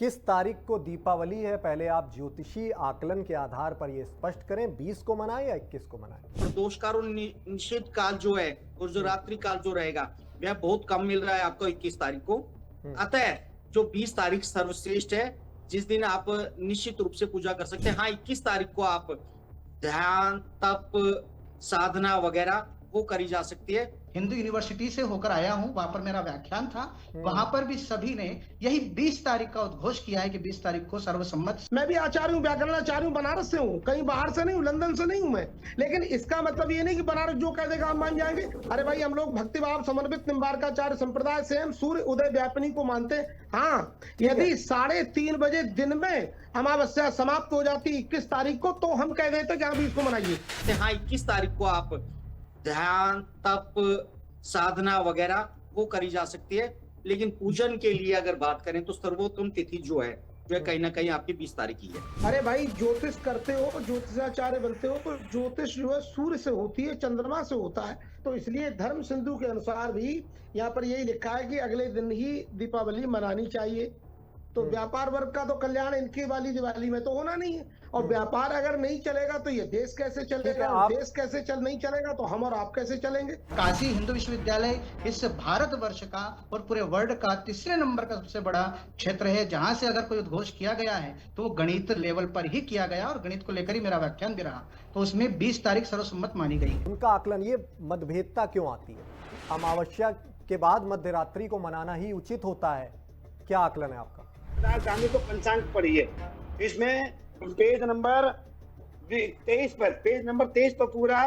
किस तारीख को दीपावली है, पहले आप ज्योतिषी आकलन के आधार पर ये स्पष्ट करें। 20 को मनाएं या 21 को मनाएं? प्रदोषकारों निषेध काल जो है और जो रात्रि काल जो रहेगा वह बहुत कम मिल रहा है आपको 21 तारीख को। अतः जो 20 तारीख सर्वश्रेष्ठ है, जिस दिन आप निश्चित रूप से पूजा कर सकते हैं। हाँ, 21 तारीख को आप ध्यान, तप, साधना वगैरह वो करी जा सकती है। हिंदू यूनिवर्सिटी से होकर आया हूं, वहां पर मेरा व्याख्यान था। वहां पर भी सभी ने यही 20 तारीख का उद्घोष किया है कि 20 तारीख को सर्वसम्मत। मैं भी आचार्य हूँ, व्याकरणाचार्य हूँ, बनारस से हूँ, कहीं बाहर से नहीं हूँ, लंदन से नहीं हूँ मैं। लेकिन इसका मतलब ये नहीं कि बनारस जो कह देगा हम मान जाएंगे। अरे भाई, हम लोग भक्तिभाव समन्वित निम्बार्काचार्य संप्रदाय से हम सूर्य उदय व्यापिनी को मानते हैं। हाँ, यदि 3:30 बजे दिन में अमावस्या समाप्त हो जाती 21 तारीख को, तो हम कह देते कि हाँ 20 को मनाइए। हाँ, 21 तारीख को आप ध्यान, तप, साधना वगैरह वो करी जा सकती है। लेकिन पूजन के लिए अगर बात करें तो सर्वोत्तम तिथि जो है कहीं ना कहीं आपकी 20 तारीख की है। अरे भाई, ज्योतिष करते हो, ज्योतिषाचार्य बनते हो, तो ज्योतिष जो है सूर्य से होती है, चंद्रमा से होता है। तो इसलिए धर्म सिंधु के अनुसार भी यहाँ पर यही लिखा है कि अगले दिन ही दीपावली मनानी चाहिए। तो व्यापार वर्ग का तो कल्याण इनकी वाली दिवाली में तो होना नहीं है। और व्यापार अगर नहीं चलेगा तो ये देश कैसे चलेगा, और देश कैसे नहीं चलेगा तो हम और आप कैसे चलेंगे। काशी हिंदू विश्वविद्यालय इस भारतवर्ष का और पूरे वर्ल्ड का तीसरे नंबर का सबसे बड़ा क्षेत्र है, जहां से अगर कोई उद्घोष किया गया है तो वो गणित लेवल पर ही किया गया, और गणित को लेकर ही मेरा व्याख्यान भी रहा। तो उसमें 20 तारीख सर्वसम्मत मानी गई। उनका आकलन, ये मतभेदता क्यों आती है? अमावस्या के बाद मध्यरात्रि को मनाना ही उचित होता है, क्या आकलन है आपका? राजधानी को पंचांग पढ़ी है, इसमें पेज नंबर 23 पर पूरा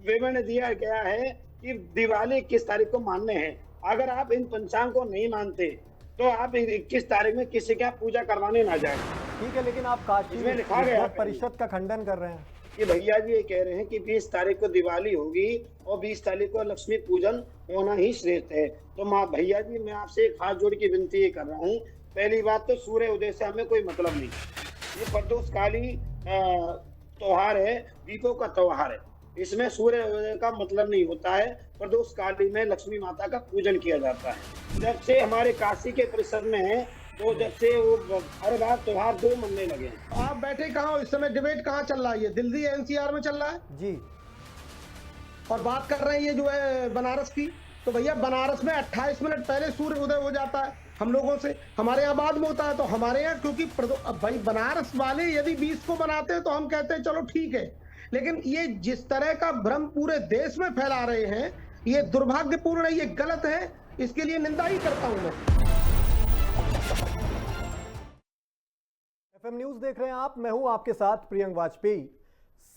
विवरण दिया गया है कि दिवाली 21 तारीख को मानने हैं। अगर आप इन पंचांग को नहीं मानते तो आप 21 तारीख में किसी का पूजा करवाने ना जाए। ठीक है, लेकिन आप काशी विश्व परिषद का खंडन कर रहे हैं कि भैया जी ये कह रहे हैं कि 20 तारीख को दिवाली होगी और 20 तारीख को लक्ष्मी पूजन होना ही श्रेष्ठ है। तो माँ भैया जी, मैं आपसे एक हाथ जोड़ की विनती ये कर रहा हूँ। पहली बात तो सूर्य उदय से हमें कोई मतलब नहीं। ये प्रदोषकाली त्योहार है, दीपों का त्योहार है। इसमें सूर्य उदय का मतलब नहीं होता है। प्रदोषकाली में लक्ष्मी माता का पूजन किया जाता है। जब से हमारे काशी के परिसर में है, तो जब से वो हर बार त्योहार 2 मनने लगे। आप बैठे कहाँ हो इस समय? डिबेट कहाँ चल रहा है? ये दिल्ली एनसीआर में चल रहा है जी, और बात कर रहे हैं ये जो है बनारस की। तो भैया, बनारस में 28 मिनट पहले सूर्य उदय हो जाता है हम लोगों से। हमारे यहाँ बाद में होता है। तो हमारे यहाँ क्योंकि अब भाई बनारस वाले यदि 20 को बनाते हैं तो हम कहते हैं चलो ठीक है। लेकिन ये जिस तरह का भ्रम पूरे देश में फैला रहे हैं, ये दुर्भाग्यपूर्ण है, ये गलत है। इसके लिए निंदा ही करता हूं मैं। एफएम न्यूज देख रहे हैं आप, मैं हूं आपके साथ प्रियंक वाजपेयी।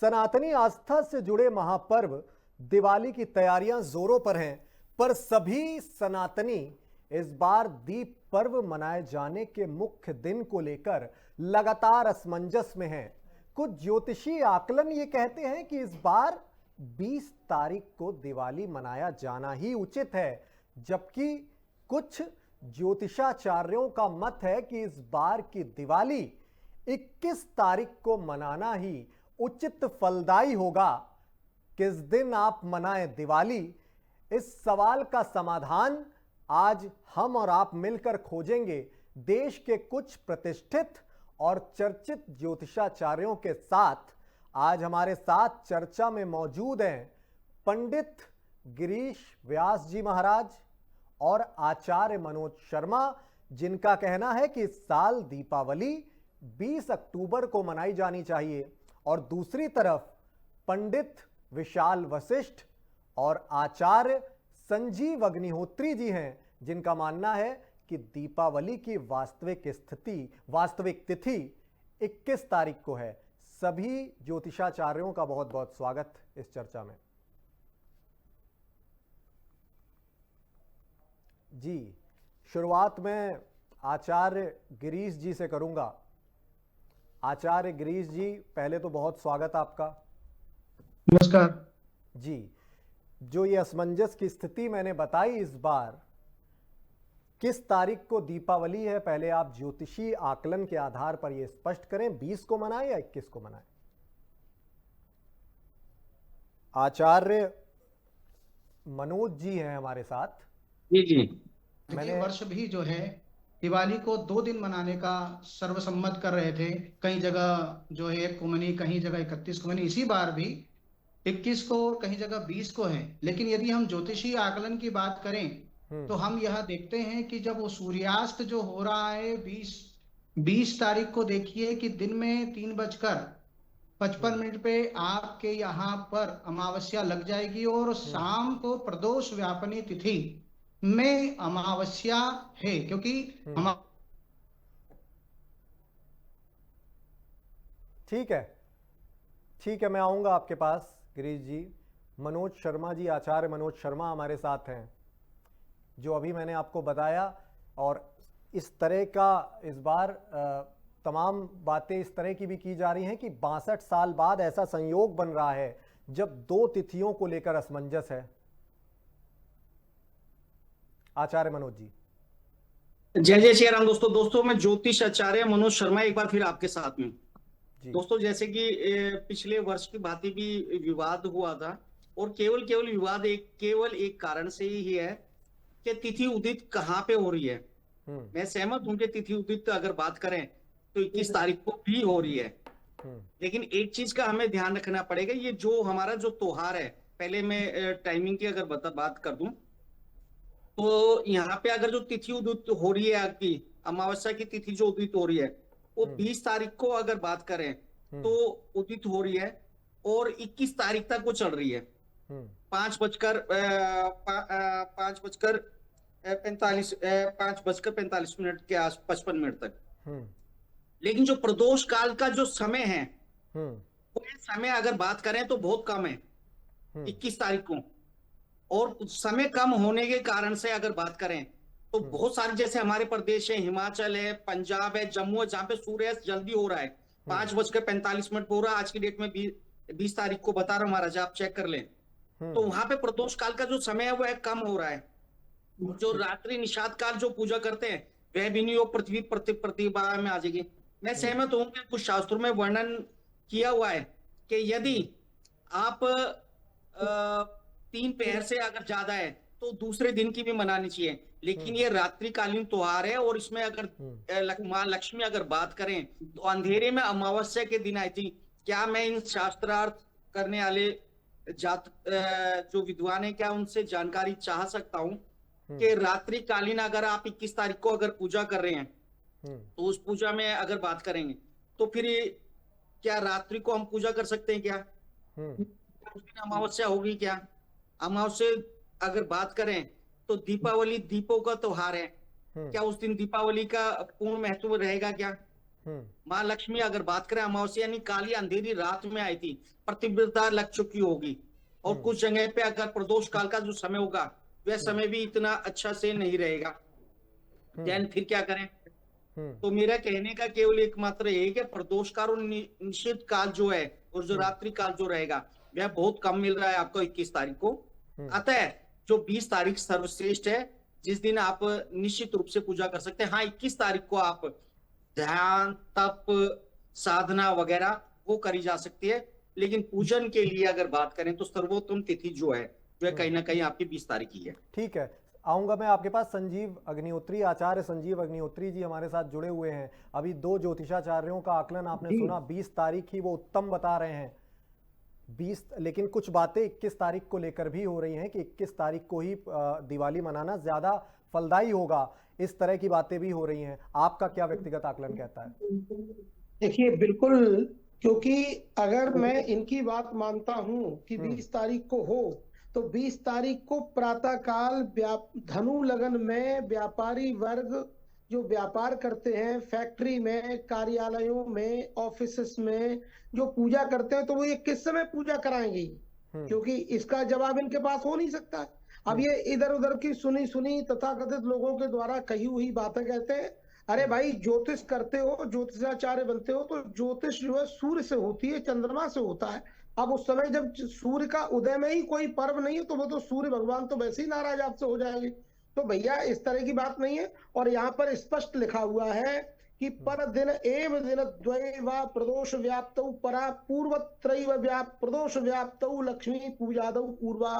सनातनी आस्था से जुड़े महापर्व दिवाली की तैयारियां जोरों पर हैं, पर सभी सनातनी इस बार दीप पर्व मनाए जाने के मुख्य दिन को लेकर लगातार असमंजस में हैं। कुछ ज्योतिषी आकलन ये कहते हैं कि इस बार 20 तारीख को दिवाली मनाया जाना ही उचित है, जबकि कुछ ज्योतिषाचार्यों का मत है कि इस बार की दिवाली 21 तारीख को मनाना ही उचित फलदायी होगा। किस दिन आप मनाएं दिवाली, इस सवाल का समाधान आज हम और आप मिलकर खोजेंगे। देश के कुछ प्रतिष्ठित और चर्चित ज्योतिषाचार्यों के साथ आज हमारे साथ चर्चा में मौजूद हैं पंडित गिरीश व्यास जी महाराज और आचार्य मनोज शर्मा, जिनका कहना है कि इस साल दीपावली 20 अक्टूबर को मनाई जानी चाहिए। और दूसरी तरफ पंडित विशाल वशिष्ठ और आचार्य संजीव अग्निहोत्री जी हैं, जिनका मानना है कि दीपावली की वास्तविक तिथि 21 तारीख को है। सभी ज्योतिषाचार्यों का बहुत बहुत स्वागत इस चर्चा में। जी, शुरुआत में आचार्य गिरीश जी से करूंगा। आचार्य गिरीश जी, पहले तो बहुत स्वागत आपका। नमस्कार जी। जो ये असमंजस की स्थिति मैंने बताई, इस बार किस तारीख को दीपावली है, पहले आप ज्योतिषी आकलन के आधार पर ये स्पष्ट करें। 20 को मनाएं या 21 को मनाएं? आचार्य मनोज जी हैं हमारे साथ। जी जी। मैंने वर्ष भी जो है दिवाली को 2 दिन मनाने का सर्वसम्मत कर रहे थे। कई जगह जो है 1 को मनी, कहीं जगह 31 को मनी, इसी बार भी 21 को और कहीं जगह 20 को है। लेकिन यदि हम ज्योतिषीय आकलन की बात करें तो हम यह देखते हैं कि जब वो सूर्यास्त जो हो रहा है 20 तारीख को, देखिए कि दिन में 3:55 पे आपके यहाँ पर अमावस्या लग जाएगी और शाम को प्रदोष व्यापनी तिथि में अमावस्या है, क्योंकि हम ठीक है, ठीक है, मैं आऊँगा आपके पास गिरीश जी। मनोज शर्मा जी, आचार्य मनोज शर्मा हमारे साथ हैं। जो अभी मैंने आपको बताया, और इस तरह का इस बार तमाम बातें इस तरह की भी की जा रही हैं कि 62 साल बाद ऐसा संयोग बन रहा है जब 2 तिथियों को लेकर असमंजस है। आचार्य मनोज जी। जय जय श्री राम। दोस्तों मैं ज्योतिष आचार्य मनोज शर्मा एक बार फिर आपके साथ में। दोस्तों जैसे कि पिछले वर्ष की भांति भी विवाद हुआ था, और केवल विवाद केवल एक कारण से ही है कि तिथि उदित कहाँ पे हो रही है। मैं सहमत हूं कि तिथि उदित अगर बात करें तो 21 तारीख को भी हो रही है, लेकिन एक चीज का हमें ध्यान रखना पड़ेगा। ये जो हमारा जो त्योहार है, पहले मैं टाइमिंग की अगर बात कर दूं तो यहाँ पे अगर जो तिथि उदित हो रही है, आपकी अमावस्या की तिथि जो उदित हो रही है वो 20 तारीख को अगर बात करें तो उदित हो रही है, और 21 तारीख तक वो चल रही है 5:45 के आस 55 मिनट तक। लेकिन जो प्रदोष काल का जो समय है वो समय अगर बात करें तो बहुत कम है 21 तारीख को, और समय कम होने के कारण से अगर बात करें तो बहुत सारे जैसे हमारे प्रदेश है, हिमाचल है, पंजाब है, जम्मू है, जहां पे सूर्यास्त जल्दी हो रहा है 5:45 हो रहा है। आज की डेट में 20 तारीख को बता रहा हूं महाराज, आप चेक कर लें। तो वहां पे प्रदोष काल का जो समय है वह कम हो रहा है। जो रात्रि निषाद काल जो पूजा करते हैं वह भी नहीं, वो पृथ्वी प्रतिभा में आ जाएगी। मैं सहमत हूं कि कुछ शास्त्रों में वर्णन किया हुआ है कि यदि आप 3 पहर से अगर ज्यादा है तो दूसरे दिन की भी मनानी चाहिए, लेकिन ये रात्रिकालीन त्योहार है, और इसमें अगर माँ लक्ष्मी अगर बात करें तो अंधेरे में अमावस्या के दिन आई थी। क्या मैं इन शास्त्रार्थ करने वाले जो विद्वान है, क्या उनसे जानकारी चाह सकता हूं कि रात्रिकालीन अगर आप 21 तारीख को अगर पूजा कर रहे हैं तो उस पूजा में अगर बात करेंगे तो फिर क्या रात्रि को हम पूजा कर सकते हैं? क्या उस दिन अमावस्या होगी? क्या अमावस्या अगर बात करें तो दीपावली दीपों का त्योहार है, क्या उस दिन दीपावली का पूर्ण महत्व रहेगा? क्या माँ लक्ष्मी अगर बात करें अमावस्या यानी काली अंधेरी रात में आई थी, प्रतिव्रता लग चुकी होगी, और कुछ जगह पे अगर प्रदोष काल का जो समय होगा वह समय भी इतना अच्छा से नहीं रहेगा, देन फिर क्या करें? तो मेरा कहने का केवल एकमात्र यही कि प्रदोष काल और निषिद्ध काल जो है और जो रात्रि काल जो रहेगा वह बहुत कम मिल रहा है आपको 21 तारीख को। अतः जो 20 तारीख सर्वश्रेष्ठ है, जिस दिन आप निश्चित रूप से पूजा कर सकते हैं। हाँ, 21 तारीख को आप ध्यान, तप, साधना वगैरह वो करी जा सकती है, लेकिन पूजन के लिए अगर बात करें तो सर्वोत्तम तिथि जो है वह कहीं ना कहीं आपकी 20 तारीख की है। ठीक है, आऊंगा मैं आपके पास। संजीव अग्निहोत्री, आचार्य संजीव अग्निहोत्री जी हमारे साथ जुड़े हुए हैं। अभी 2 ज्योतिषाचार्यों का आकलन आपने सुना, 20 तारीख ही वो उत्तम बता रहे हैं 20, लेकिन कुछ बातें 21 तारीख को लेकर भी हो रही हैं कि 21 तारीख को ही दिवाली मनाना ज्यादा फलदायी होगा, इस तरह की बातें भी हो रही हैं। आपका क्या व्यक्तिगत आकलन कहता है? देखिए बिल्कुल, क्योंकि अगर मैं इनकी बात मानता हूं कि 20 तारीख को हो तो 20 तारीख को प्रातः काल धनु लगन में व्यापारी वर्ग जो व्यापार करते हैं, फैक्ट्री में, कार्यालयों में, ऑफिस में जो पूजा करते हैं, तो वो ये किस समय पूजा कराएंगे? क्योंकि इसका जवाब इनके पास हो नहीं सकता। अब ये इधर उधर की सुनी तथाकथित लोगों के द्वारा कही हुई बातें कहते हैं, अरे भाई ज्योतिष करते हो, ज्योतिषाचार्य बनते हो, तो ज्योतिष जो है सूर्य से होती है, चंद्रमा से होता है। अब उस समय जब सूर्य का उदय में ही कोई पर्व नहीं है तो वो तो सूर्य भगवान तो वैसे ही नाराज आपसे हो जाएंगे। तो भैया इस तरह की बात नहीं है। और यहाँ पर स्पष्ट लिखा हुआ है कि पर दिन एव दिन द्वैवा प्रदोष व्याप्तौ परा पूर्वत्रैव प्रदोष व्याप्तौ लक्ष्मी पूजादौ पूर्वा।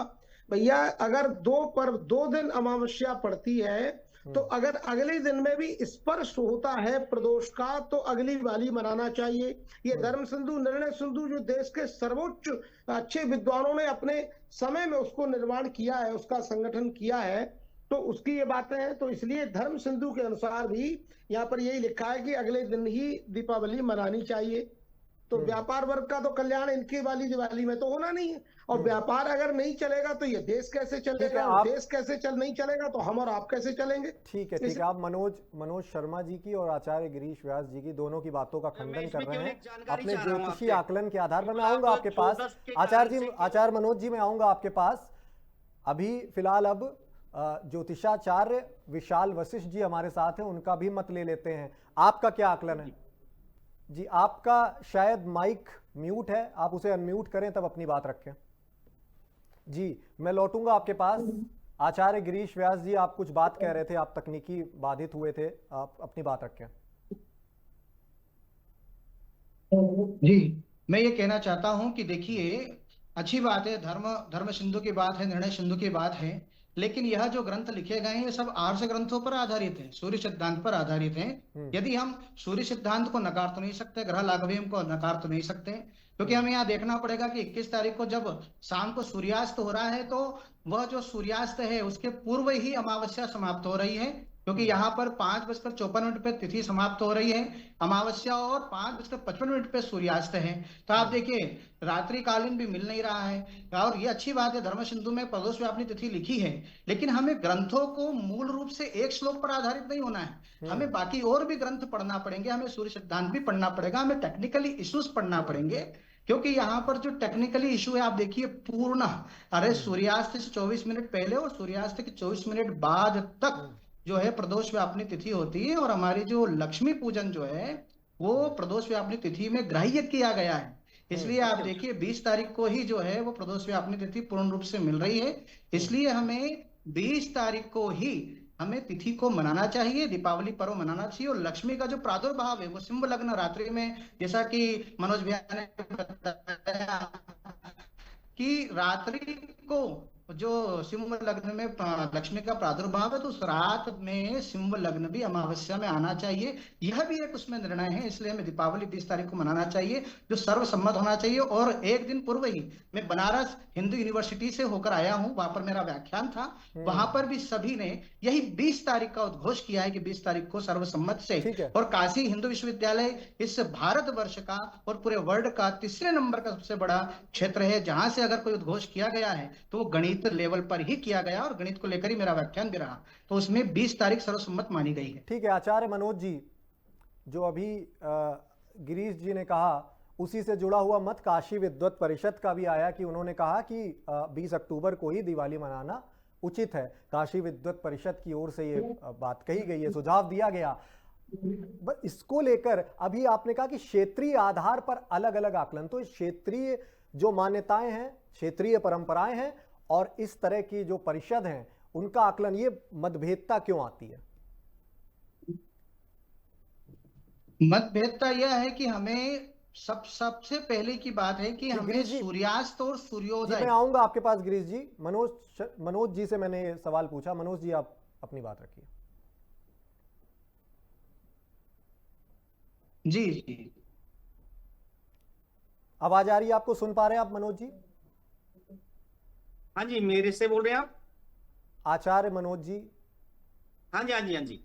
भैया अगर 2 दिन अमावस्या पड़ती है तो अगर अगले दिन में भी स्पर्श होता है प्रदोष का तो अगली वाली मनाना चाहिए। ये धर्म सिंधु, निर्णय सिंधु जो देश के सर्वोच्च अच्छे विद्वानों ने अपने समय में उसको निर्माण किया है, उसका संगठन किया है, तो उसकी ये बातें हैं। तो इसलिए धर्म सिंधु के अनुसार भी यहाँ पर यही लिखा है कि अगले दिन ही दीपावली मनानी चाहिए। तो व्यापार वर्ग का तो कल्याण इनकी वाली दिवाली में तो होना नहीं है, और व्यापार अगर नहीं चलेगा तो ये देश कैसे चलेगा, और देश कैसे नहीं चलेगा तो हम और आप कैसे चलेंगे। ठीक है, ठीक है। आप मनोज शर्मा जी की और आचार्य गिरीश व्यास जी की दोनों की बातों का खंडन कर रहे हैं अपने ज्योतिषी आकलन के आधार पर। मैं आऊंगा आपके पास आचार्य मनोज जी, मैं आऊंगा आपके पास। अभी फिलहाल अब ज्योतिषाचार्य विशाल वशिष्ठ जी हमारे साथ हैं, उनका भी मत ले लेते हैं। आपका क्या आकलन है जी? आपका शायद माइक म्यूट है, आप उसे अनम्यूट करें तब अपनी बात रखें। जी मैं लौटूंगा आपके पास। आचार्य गिरीश व्यास जी, आप कुछ बात कह रहे थे, आप तकनीकी बाधित हुए थे, आप अपनी बात रखें। जी मैं ये कहना चाहता हूं कि देखिए, अच्छी बात है, धर्म सिंधु की बात है, निर्णय सिंधु की बात है, लेकिन यह जो ग्रंथ लिखे गए हैं ये सब आर्ष ग्रंथों पर आधारित हैं, सूर्य सिद्धांत पर आधारित हैं। यदि हम सूर्य सिद्धांत को नकार तो नहीं सकते, ग्रह लाघवेम को नकार तो नहीं सकते, क्योंकि हमें यहाँ देखना पड़ेगा कि 21 तारीख को जब शाम को सूर्यास्त हो रहा है तो वह जो सूर्यास्त है उसके पूर्व ही अमावस्या समाप्त हो रही है, क्योंकि यहाँ पर 5:54 पे तिथि समाप्त हो रही है अमावस्या, और 5:55 पे सूर्यास्त है। तो आप देखिए रात्रिकालीन भी मिल नहीं रहा है। और ये अच्छी बात है, धर्म सिंधु में प्रदोष व्यापनी तिथि लिखी है, लेकिन हमें ग्रंथों को मूल रूप से एक श्लोक पर आधारित नहीं होना है, हमें बाकी और भी ग्रंथ पढ़ना पड़ेंगे, हमें सूर्य सिद्धांत भी पढ़ना पड़ेगा, हमें टेक्निकली इश्यूज पढ़ना पड़ेंगे, क्योंकि यहाँ पर जो टेक्निकली इशू है आप देखिए पूर्ण, अरे सूर्यास्त से 24 मिनट पहले और सूर्यास्त के 24 मिनट बाद तक जो है प्रदोष व्यापनी तिथि होती है, और हमारी जो लक्ष्मी पूजन जो है वो प्रदोष व्यापनी तिथि में ग्राह्य किया गया है। इसलिए आप देखिए 20 तारीख को ही जो है वो प्रदोष व्यापनी तिथि पूर्ण रूप से मिल रही है, इसलिए हमें 20 तारीख को ही हमें तिथि को मनाना चाहिए, दीपावली पर्व मनाना चाहिए। और लक्ष्मी का जो प्रादुर्भाव है वो सिंह लग्न रात्रि में, जैसा कि मनोज भैया ने बताया कि रात्रि को जो सिंह लग्न में लक्ष्मी का प्रादुर्भाव है तो उस रात में सिंह लग्न भी अमावस्या में आना चाहिए, यह भी एक उसमें निर्णय है। इसलिए हमें दीपावली 20 तारीख को मनाना चाहिए, जो सर्वसम्मत होना चाहिए। और एक दिन पूर्व ही मैं बनारस हिंदू यूनिवर्सिटी से होकर आया हूं, वहां पर मेरा व्याख्यान था, वहां पर भी सभी ने यही 20 तारीख का उद्घोष किया है कि 20 तारीख को सर्वसम्मत से। और काशी हिंदू विश्वविद्यालय इस भारतवर्ष का और पूरे वर्ल्ड का 3रे नंबर का सबसे बड़ा क्षेत्र है, जहां से अगर कोई उद्घोष किया गया है तो वो गणित लेवल पर ही किया गया, और गणित को लेकर ही मेरा व्याख्यान भी रहा, तो उसमें 20 तारीख सर्वसम्मत मानी गई है। ठीक है आचार्य मनोज जी, जो अभी गिरीश जी ने कहा उसी से जुड़ा हुआ मत काशी विद्वत परिषद का भी आया कि उन्होंने कहा कि 20 अक्टूबर को ही दिवाली मनाना उचित है। काशी विद्वत परिषद की ओर से ये बात कही गई है, सुझाव दिया गया। बस इसको लेकर अभी आपने कहा कि क्षेत्रीय आधार पर अलग अलग आकलन, तो क्षेत्रीय जो मान्यताएं हैं, क्षेत्रीय परंपराएं हैं और इस तरह की जो परिषद हैं उनका आकलन, ये मतभेदता क्यों आती है? मतभेदता यह है कि हमें सबसे पहले की बात है कि हमें सूर्यास्त और सूर्योदय। मैं आऊंगा आपके पास गिरीश जी। मनोज जी से मैंने ये सवाल पूछा, मनोज जी आप अपनी बात रखिए। जी जी आवाज आ रही है आपको? सुन पा रहे हैं आप मनोज जी? हाँ जी, मेरे से बोल रहे हैं आप? आचार्य मनोज जी? हाँ जी हाँ जी हाँ जी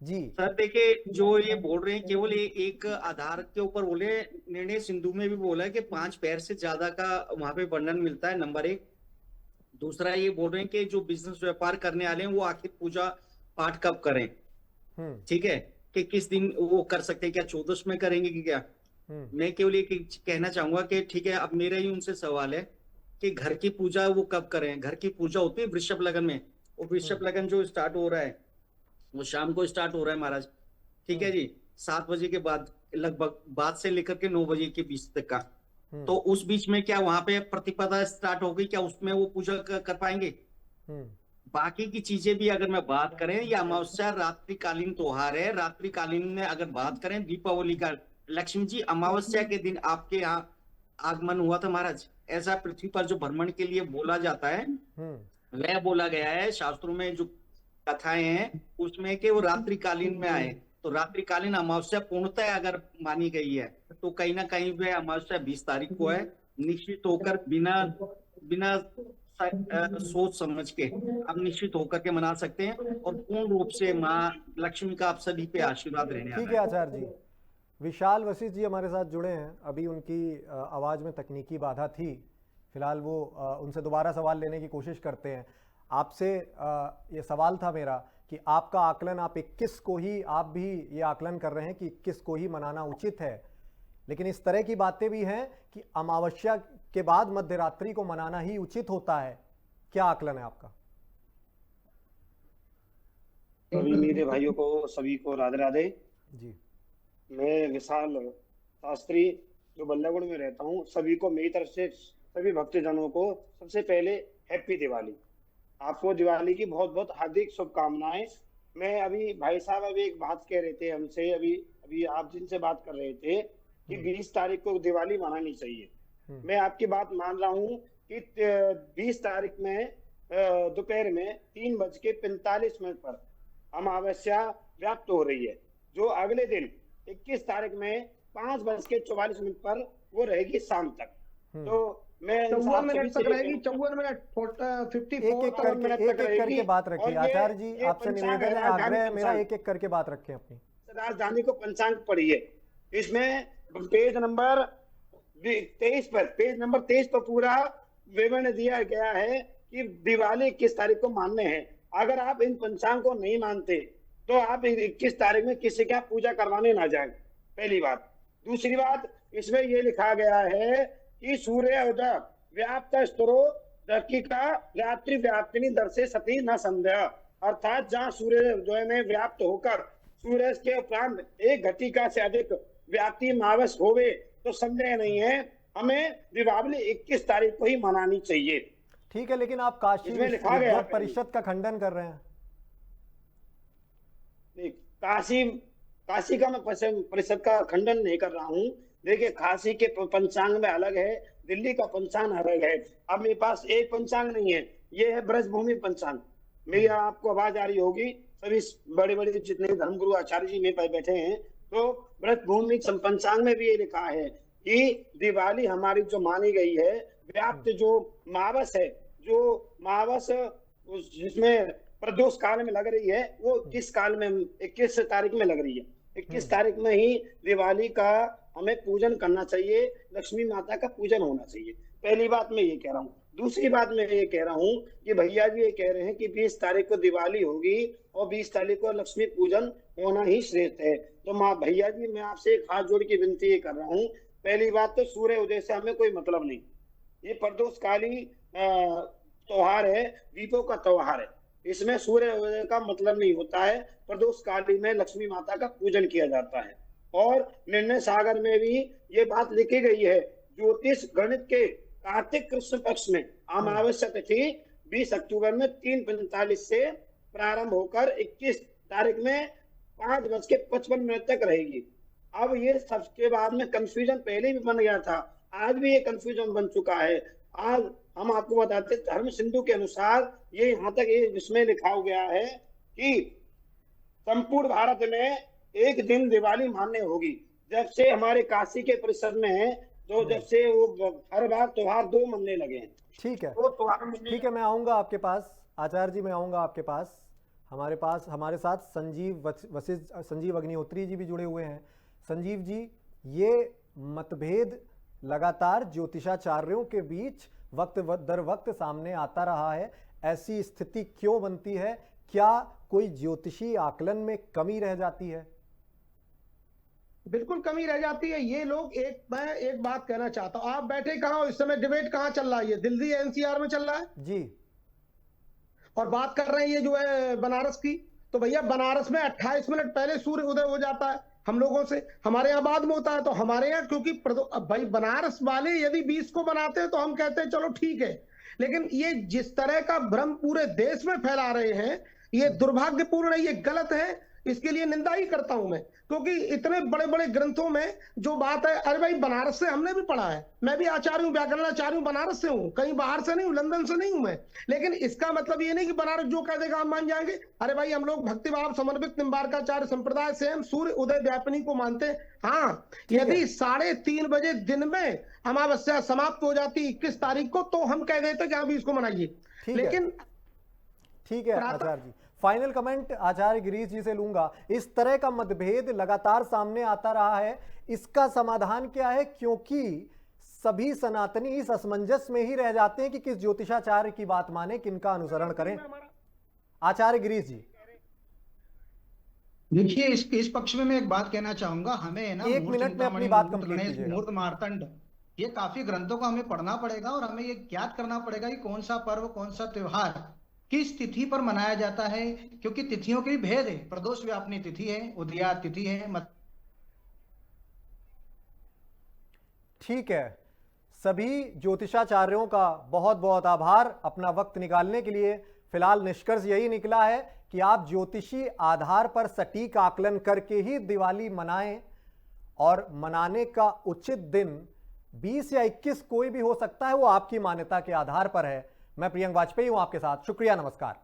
जी सर, देखिए जो ये बोल रहे हैं केवल एक आधार के ऊपर बोले, निर्णय सिंधु में भी बोला है कि 5 पैर से ज्यादा का वहां पे वर्णन मिलता है, नंबर 1। दूसरा ये बोल रहे हैं कि जो बिजनेस व्यापार करने वाले हैं वो आखिर पूजा पाठ कब करें, ठीक है, कि किस दिन वो कर सकते हैं, क्या 14 में करेंगे कि क्या। मैं केवल एक कहना चाहूंगा कि ठीक है, अब मेरा ही उनसे सवाल है कि घर की पूजा वो कब करें। घर की पूजा होती है वृषभ लगन में, और वृषभ लगन जो स्टार्ट हो रहा है वो शाम को स्टार्ट हो रहा है महाराज, ठीक है जी, 7 बजे के बाद, लगभग बाद से लेकर के 9 बजे के बीच तक का। तो उस बीच में क्या वहां पे प्रतिपदा स्टार्ट हो गई, क्या उसमें वो पूजा कर पाएंगे? बाकी की चीजें भी अगर मैं बात करें, या अमावस्या रात्रिकालीन त्योहार है, रात्रिकालीन में अगर बात करें दीपावली का, लक्ष्मी जी अमावस्या के दिन आपके यहाँ आगमन हुआ था महाराज, ऐसा पृथ्वी पर जो भ्रमण के लिए बोला जाता है, वह बोला गया है शास्त्रों में। जो कथाएं हैं उसमें कि वो रात्रिकालीन में आए, तो रात्रिकालीन अमावस्या पूर्णतः अगर मानी गई है तो कहीं ना कहीं वह अमावस्या 20 तारीख को है। निश्चित होकर बिना बिना सोच समझ के आप निश्चित होकर के मना सकते हैं, और पूर्ण रूप से माँ लक्ष्मी का आप सभी पे आशीर्वाद रहने ठीक वाला है है। आचार्य जी। विशाल वशिष्ठ जी हमारे साथ जुड़े हैं, अभी उनकी आवाज़ में तकनीकी बाधा थी, फिलहाल वो उनसे दोबारा सवाल लेने की कोशिश करते हैं। आपसे ये सवाल था मेरा कि आपका आकलन, आप 21 को ही, आप भी ये आकलन कर रहे हैं कि 21 को ही मनाना उचित है, लेकिन इस तरह की बातें भी हैं कि अमावस्या के बाद मध्य रात्रि को मनाना ही उचित होता है। क्या आकलन है आपका? सभी मेरे भाइयों को, सभी को राधे राधे। जी मैं विशाल शास्त्री, जो बल्लागुड़ में रहता हूँ। सभी को मेरी तरफ से, सभी भक्तजनों को सबसे पहले हैप्पी दिवाली। आपको दिवाली की बहुत बहुत हार्दिक शुभकामनाएं। मैं अभी भाई साहब अभी एक बात कह रहे थे हमसे, अभी आप जिनसे बात कर रहे थे कि 20 तारीख को दिवाली मनानी चाहिए। मैं आपकी बात मान रहा हूँ कि 20 तारीख में दोपहर में 3:45 पर अमावस्या व्याप्त हो रही है, जो अगले दिन 21 तारीख में 5:44 पर वो रहेगी शाम तक। तो मैं 54 मिनट तक रहेगी, 54 मिनट 54 मिनट तक रहेगी। करके बात रखिए आचार्य जी, आपसे निवेदन है, आग्रह है मेरा, एक एक करके बात रखें अपनी। राजधानी को पंचांग पढ़िए, इसमें पेज नंबर 23 पर, पेज नंबर 23 पर पूरा विवरण दिया गया है कि दिवाली 21 तारीख को मानने हैं। अगर आप इन पंचांग को नहीं मानते तो आप 21 तारीख में किसी का पूजा करवाने ना जाए, पहली बात। दूसरी बात, इसमें ये लिखा गया है कि सूर्य उदय व्याप्त स्तरो का रात्रि व्याप्तिनी दर्शे सती न संध्या, अर्थात जहाँ सूर्य उदय में व्याप्त होकर सूर्य के उपरांत 1 घटिका से अधिक व्याप्ति मावस होवे तो संदेह नहीं है हमें दीपावली 21 तारीख को ही मनानी चाहिए। ठीक है, लेकिन आप काशी विद्वत परिषद का खंडन कर रहे हैं। काशी का मैं परिषद का खंडन नहीं कर रहा हूँ। देखिए, काशी के पंचांग में अलग है, दिल्ली का पंचांग अलग है। अब मेरे पास एक पंचांग नहीं है, ये है ब्रजभूमि पंचांग। मेरी आपको आवाज आ रही होगी, सभी बड़े बड़े जितने धर्मगुरु आचार्य जी मेरे पास बैठे हैं, तो ब्रजभूमि पंचांग में भी ये लिखा है कि दिवाली हमारी जो मानी गई है, व्याप्त जो मावस है, जो मावस जिसमें प्रदोष काल में लग रही है, वो 21 काल में 21 तारीख में लग रही है। 21 तारीख में ही दिवाली का हमें पूजन करना चाहिए, लक्ष्मी माता का पूजन होना चाहिए। पहली बात मैं ये कह रहा हूँ। दूसरी बात मैं ये कह रहा हूँ कि भैया जी ये कह रहे हैं कि 20 तारीख को दिवाली होगी और 20 तारीख को लक्ष्मी पूजन होना ही श्रेष्ठ है। तो माँ भैया जी, मैं आपसे एक हाथ जोड़ की विनती ये कर रहा हूँ। पहली बात तो सूर्य उदय से हमें कोई मतलब नहीं, ये प्रदोषकाली त्योहार है, दीपों का त्योहार है, इसमें सूर्य उदय का मतलब नहीं होता है। प्रदोषकाली में लक्ष्मी माता का पूजन किया जाता है। और निर्णय सागर में भी ये बात लिखी गई है, ज्योतिष गणित के कार्तिक कृष्ण पक्ष में अमावस्या तिथि 20 अक्टूबर में 3:45 से प्रारंभ होकर 21 तारीख में 5:55 तक रहेगी। अब ये सबके बाद में कंफ्यूजन पहले भी बन गया था, आज भी ये कंफ्यूजन बन चुका है। आज हम आपको बताते, धर्म सिंधु के अनुसार ये यहाँ तक ये इसमें लिखा गया है कि संपूर्ण भारत में एक दिन दिवाली मान्य होगी। जब से हमारे काशी के परिसर में है, तो जब से वो हर बार त्योहार 2 मनने लगे हैं। ठीक है, तो ठीक है, मैं आऊंगा आपके पास आचार्य जी, मैं आऊंगा आपके पास। हमारे साथ संजीव अग्निहोत्री जी भी जुड़े हुए हैं। संजीव जी, ये मतभेद लगातार ज्योतिषाचार्यों के बीच वक्त दर वक्त सामने आता रहा है, ऐसी स्थिति क्यों बनती है? क्या कोई ज्योतिषी आकलन में कमी रह जाती है? बिल्कुल कमी रह जाती है। ये लोग मैं एक बात कहना चाहता हूं, आप बैठे कहां हो इस समय? डिबेट कहां चल रहा है? ये दिल्ली एनसीआर में चल रहा है जी, और बात कर रहे हैं ये जो है बनारस की। तो भैया, बनारस में 28 मिनट पहले सूर्य उदय हो जाता है हम लोगों से, हमारे यहाँ बाद में होता है। तो हमारे यहाँ क्योंकि भाई बनारस वाले यदि 20 को बनाते हैं तो हम कहते हैं चलो ठीक है, लेकिन ये जिस तरह का भ्रम पूरे देश में फैला रहे हैं, ये दुर्भाग्यपूर्ण है, ये गलत है। इसके लिए निंदा ही करता हूं मैं, क्योंकि इतने बड़े बड़े ग्रंथों में जो बात है, अरे भाई बनारस से हमने भी पढ़ा है, मैं भी आचार्य हूँ, व्याकरणाचार्य हूँ, बनारस से हूँ, कहीं बाहर से नहीं हूँ, लंदन से नहीं हूँ मैं। लेकिन इसका मतलब ये नहीं कि बनारस जो कह देगा हम मान जाएंगे। अरे भाई हम लोग भक्तिभाव समन्वित निम्बार्काचार्य संप्रदाय से हम सूर्य उदय व्यापिनी को मानते हैं। हाँ, यदि 3:30 बजे दिन में अमावस्या समाप्त हो जाती 21 तारीख को, तो हम कह देते कि हाँ भी इसको मनाइए। लेकिन ठीक है आचार्य जी, फाइनल कमेंट आचार्य गिरीश जी से लूंगा। इस तरह का मतभेद लगातार सामने आता रहा है, इसका समाधान क्या है? क्योंकि सभी सनातनी इस असमंजस में ही रह जाते हैं कि किस ज्योतिषाचार्य की बात माने, किनका अनुसरण करें। आचार्य गिरीश जी, देखिए इस पक्ष में मैं एक बात कहना चाहूंगा, हमें ना 1 मिनट में अपनी बात कंप्लीट कीजिएगा। मूर्त मार्तंड, ये काफी ग्रंथों को हमें पढ़ना पड़ेगा और हमें ये ज्ञात करना पड़ेगा कि कौन सा पर्व, कौन सा त्योहार किस तिथि पर मनाया जाता है, क्योंकि तिथियों के भी भेद है। प्रदोष व्यापिनी तिथि है, उदयात तिथि है। ठीक है, सभी ज्योतिषाचार्यों का बहुत बहुत आभार अपना वक्त निकालने के लिए। फिलहाल निष्कर्ष यही निकला है कि आप ज्योतिषी आधार पर सटीक आकलन करके ही दिवाली मनाएं, और मनाने का उचित दिन 20 या 21 कोई भी हो सकता है, वो आपकी मान्यता के आधार पर है। मैं प्रियंक वाजपेयी हूं आपके साथ, शुक्रिया, नमस्कार।